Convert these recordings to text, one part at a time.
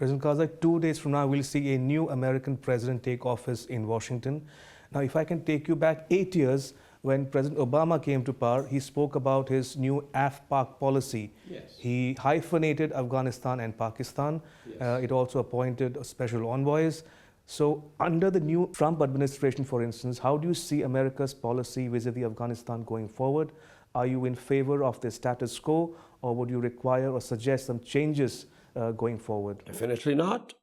President Karzai, 2 days from now, we'll see a new American president take office in Washington. Now, if I can take you back 8 years, when President Obama came to power, he spoke about his new Af-Pak policy. Yes. He hyphenated Afghanistan and Pakistan. Yes. It also appointed special envoys. So under the new Trump administration, for instance, how do you see America's policy vis-a-vis Afghanistan going forward? Are you in favor of the status quo, or would you require or suggest some changes going forward? Definitely not.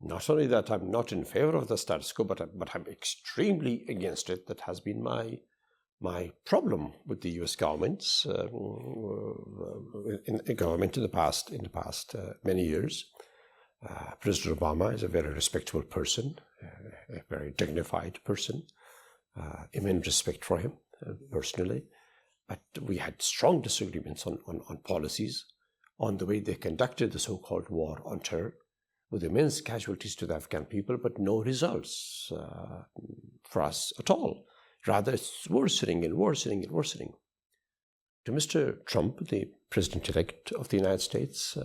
Not only that I'm not in favor of the status quo, but I'm extremely against it. That has been my problem with the U.S. governments, in the past many years. President Obama is a very respectable person, a very dignified person, immense respect for him personally. But we had strong disagreements on policies, on the way they conducted the so-called war on terror, with immense casualties to the Afghan people, but no results for us at all. Rather, it's worsening and worsening and worsening. To Mr. Trump, the President-elect of the United States,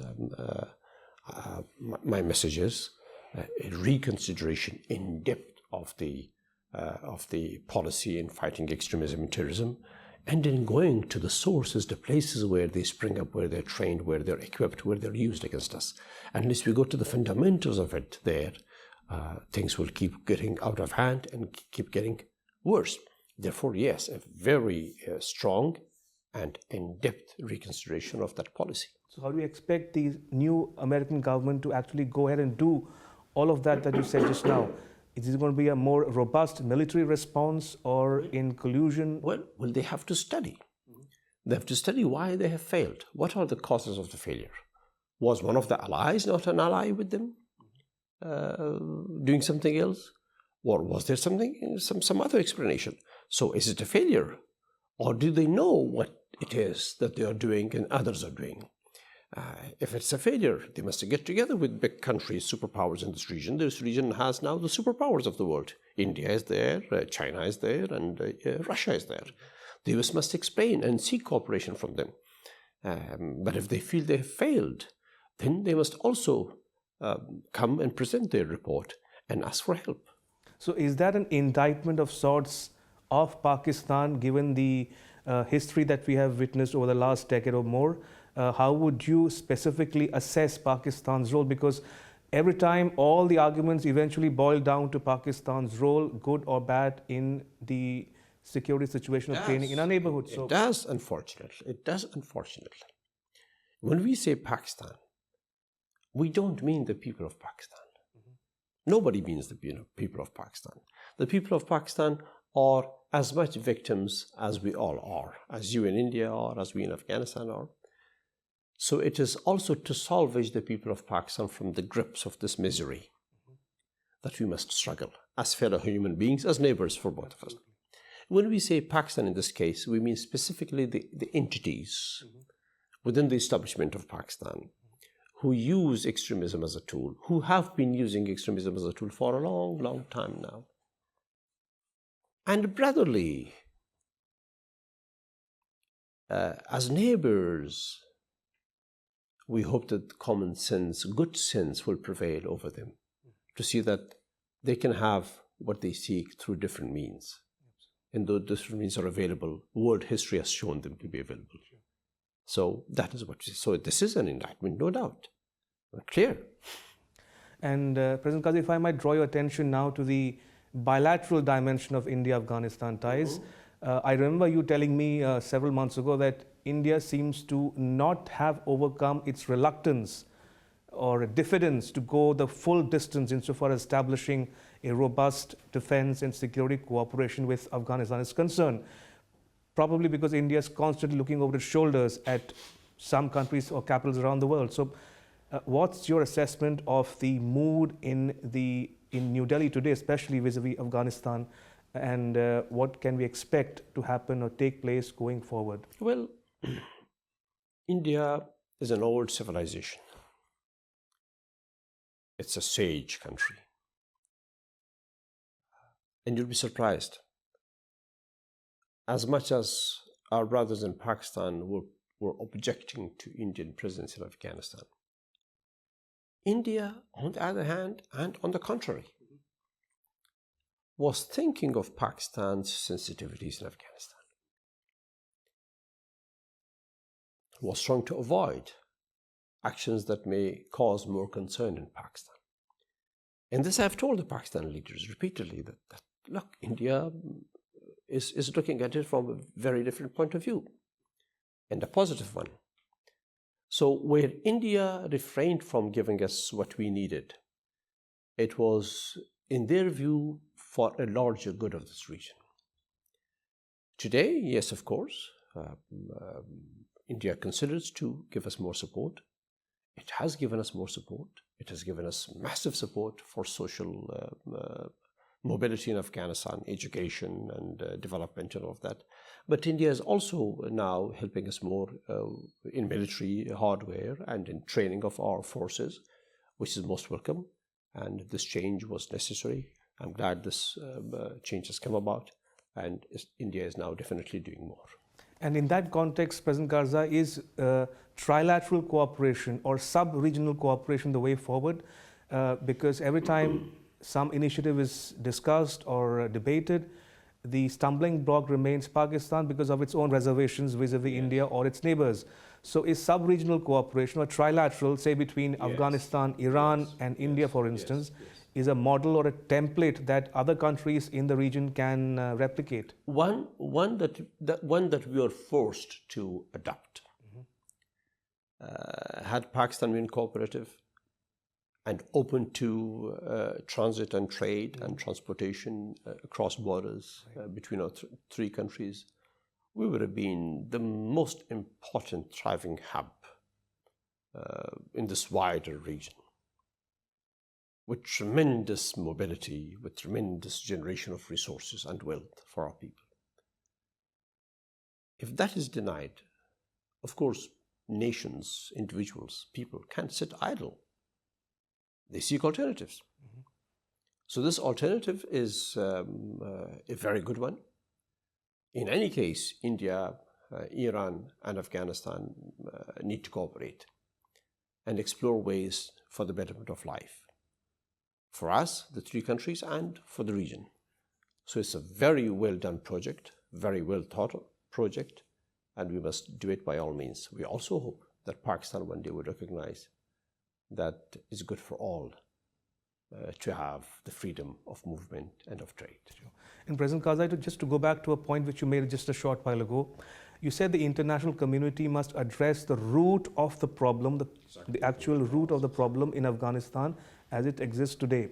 my message is a reconsideration in depth of the policy in fighting extremism and terrorism, and in going to the sources, the places where they spring up, where they're trained, where they're equipped, where they're used against us. Unless we go to the fundamentals of it there, things will keep getting out of hand and keep getting worse. Therefore, yes, a very strong and in-depth reconsideration of that policy. So how do you expect the new American government to actually go ahead and do all of that you said just now? Is it going to be a more robust military response, or in collusion? Well, they have to study. They have to study why they have failed. What are the causes of the failure? Was one of the allies not an ally with them, doing something else? Or was there some other explanation? So is it a failure? Or do they know what it is that they are doing and others are doing? If it's a failure, they must get together with big countries, superpowers in this region. This region has now the superpowers of the world. India is there, China is there, and Russia is there. The US must explain and seek cooperation from them. But if they feel they have failed, then they must also come and present their report and ask for help. So is that an indictment of sorts of Pakistan, given the history that we have witnessed over the last decade or more? How would you specifically assess Pakistan's role? Because every time all the arguments eventually boil down to Pakistan's role, good or bad, in the security situation of training in our neighborhood. It does, unfortunately. It does, unfortunately. When we say Pakistan, we don't mean the people of Pakistan. Nobody means the people of Pakistan. The people of Pakistan are as much victims as we all are, as you in India are, as we in Afghanistan are. So it is also to salvage the people of Pakistan from the grips of this misery that we must struggle as fellow human beings, as neighbors for both of us. When we say Pakistan in this case, we mean specifically the entities within the establishment of Pakistan who use extremism as a tool, who have been using extremism as a tool for a long, long time now. And brotherly, as neighbors, we hope that common sense, good sense will prevail over them, to see that they can have what they seek through different means. And those different means are available, world history has shown them to be available. So that is what, so this is an indictment, no doubt, clear. And President Karzai, if I might draw your attention now to the bilateral dimension of India-Afghanistan ties. I remember you telling me several months ago that India seems to not have overcome its reluctance or diffidence to go the full distance insofar as establishing a robust defense and security cooperation with Afghanistan is concerned. Probably because India is constantly looking over its shoulders at some countries or capitals around the world. So what's your assessment of the mood in New Delhi today, especially vis-a-vis Afghanistan, and what can we expect to happen or take place going forward? Well, India is an old civilization. It's a sage country. And you'll be surprised. As much as our brothers in Pakistan were objecting to Indian presence in Afghanistan, India, on the other hand, and on the contrary, was thinking of Pakistan's sensitivities in Afghanistan, was trying to avoid actions that may cause more concern in Pakistan. And this I've told the Pakistani leaders repeatedly that look, India is looking at it from a very different point of view, and a positive one. So where India refrained from giving us what we needed, it was, in their view, for a larger good of this region. Today, yes, of course, India considers to give us more support. It has given us more support. It has given us massive support for social mobility in Afghanistan, education and development and all of that. But India is also now helping us more in military hardware and in training of our forces, which is most welcome. And this change was necessary. I'm glad this change has come about, and India is now definitely doing more. And in that context, President Karzai, is trilateral cooperation or sub-regional cooperation the way forward? Because every time some initiative is discussed or debated, the stumbling block remains Pakistan because of its own reservations vis-a-vis India or its neighbors. So is sub-regional cooperation or trilateral, say between Afghanistan, Iran and India, for instance, is a model or a template that other countries in the region can replicate? One that we are forced to adopt. Had Pakistan been cooperative and open to transit and trade and transportation across borders between our three countries, we would have been the most important thriving hub in this wider region, with tremendous mobility, with tremendous generation of resources and wealth for our people. If that is denied, of course, nations, individuals, people can't sit idle. They seek alternatives. So this alternative is a very good one. In any case, India, Iran, and Afghanistan need to cooperate and explore ways for the betterment of life, for us, the three countries, and for the region. So it's a very well done project, very well thought of project, and we must do it by all means. We also hope that Pakistan one day will recognize that it's good for all to have the freedom of movement and of trade. And President Karzai, just to go back to a point which you made just a short while ago, you said the international community must address the root of the problem, the actual root of the problem in Afghanistan as it exists today.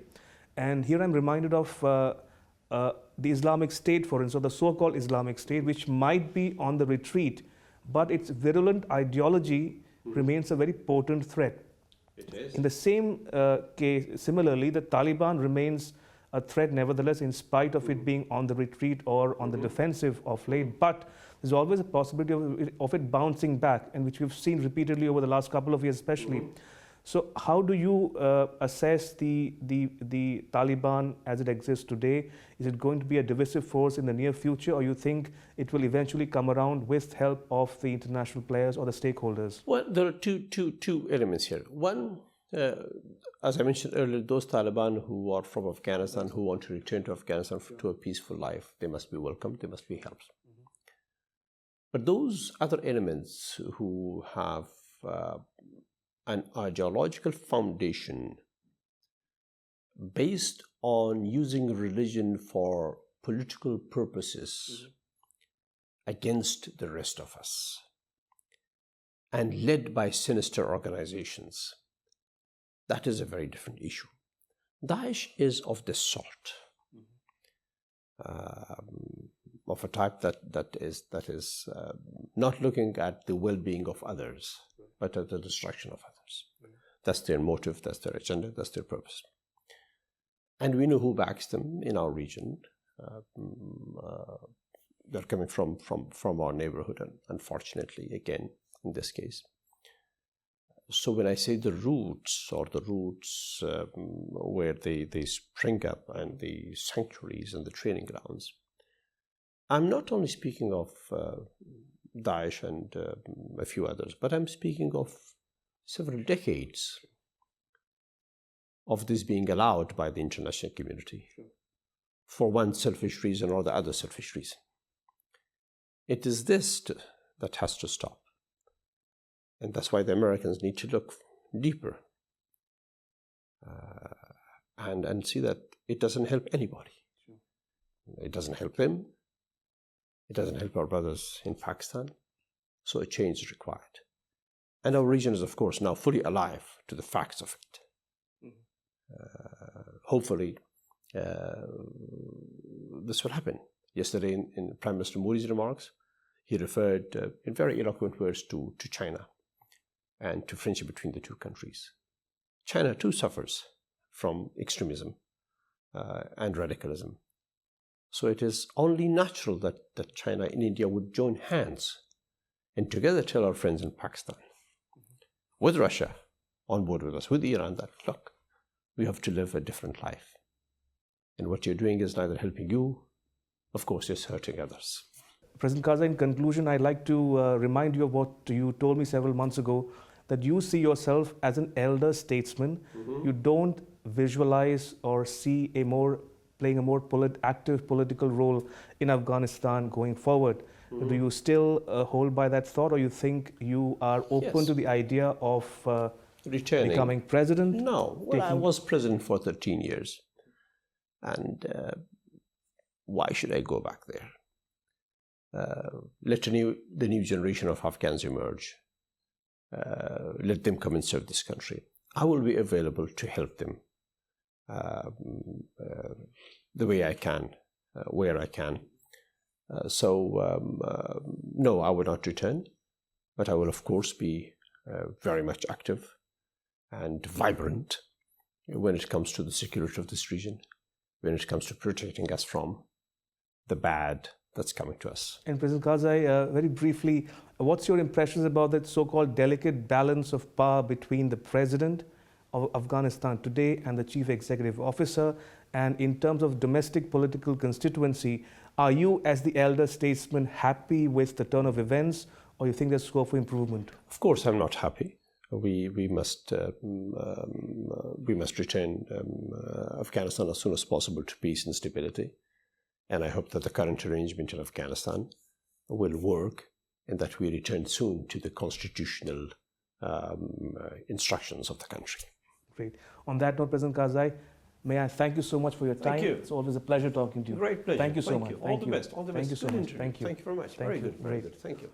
And here I'm reminded of the Islamic State, for instance, or the so-called Islamic State, which might be on the retreat, but its virulent ideology remains a very potent threat. It is. In the same case, similarly, the Taliban remains a threat nevertheless, in spite of it being on the retreat or on the defensive of late. But there's always a possibility of it bouncing back, and which we've seen repeatedly over the last couple of years especially. So how do you assess the Taliban as it exists today? Is it going to be a divisive force in the near future, or you think it will eventually come around with help of the international players or the stakeholders? Well, there are two elements here. One, as I mentioned earlier, those Taliban who are from Afghanistan, who want to return to Afghanistan to a peaceful life, they must be welcomed, they must be helped. But those other elements who have an ideological foundation based on using religion for political purposes against the rest of us, and led by sinister organizations, that is a very different issue. Daesh is of this sort, of a type that is not looking at the well-being of others, but at the destruction of others. That's their motive, that's their agenda, that's their purpose. And we know who backs them in our region. They're coming from our neighborhood, unfortunately, again, in this case. So when I say the roots, or the roots where they spring up, and the sanctuaries and the training grounds, I'm not only speaking of Daesh and a few others, but I'm speaking of several decades of this being allowed by the international community for one selfish reason or the other selfish reason. It is this that has to stop. And that's why the Americans need to look deeper and see that it doesn't help anybody. It doesn't help them. It doesn't help our brothers in Pakistan. So a change is required. And our region is, of course, now fully alive to the facts of it. Hopefully, this will happen. Yesterday, in Prime Minister Modi's remarks, he referred in very eloquent words to China and to friendship between the two countries. China, too, suffers from extremism and radicalism. So it is only natural that China and India would join hands and together tell our friends in Pakistan, with Russia on board with us, with Iran, that, look, we have to live a different life. And what you're doing is neither helping you, of course, it's hurting others. President Karzai, in conclusion, I'd like to remind you of what you told me several months ago, that you see yourself as an elder statesman. You don't visualize or see playing a more active political role in Afghanistan going forward. Do you still hold by that thought, or you think you are open to the idea of returning, becoming president? No. Well, I was president for 13 years. And why should I go back there? Let the new generation of Afghans emerge. Let them come and serve this country. I will be available to help them the way I can, where I can. No, I will not return, but I will, of course, be very much active and vibrant when it comes to the security of this region, when it comes to protecting us from the bad that's coming to us. And President Karzai, very briefly, what's your impressions about that so-called delicate balance of power between the president of Afghanistan today and the chief executive officer? And in terms of domestic political constituency, are you, as the elder statesman, happy with the turn of events, or you think there's scope for improvement? Of course, I'm not happy. We must return Afghanistan as soon as possible to peace and stability. And I hope that the current arrangement in Afghanistan will work and that we return soon to the constitutional instructions of the country. Great. On that note, President Karzai, may I thank you so much for your time. Thank you. It's always a pleasure talking to you. Great pleasure. Thank you so much. All the best. Thank you so much. Thank you. Thank you very much. Very good. Thank you.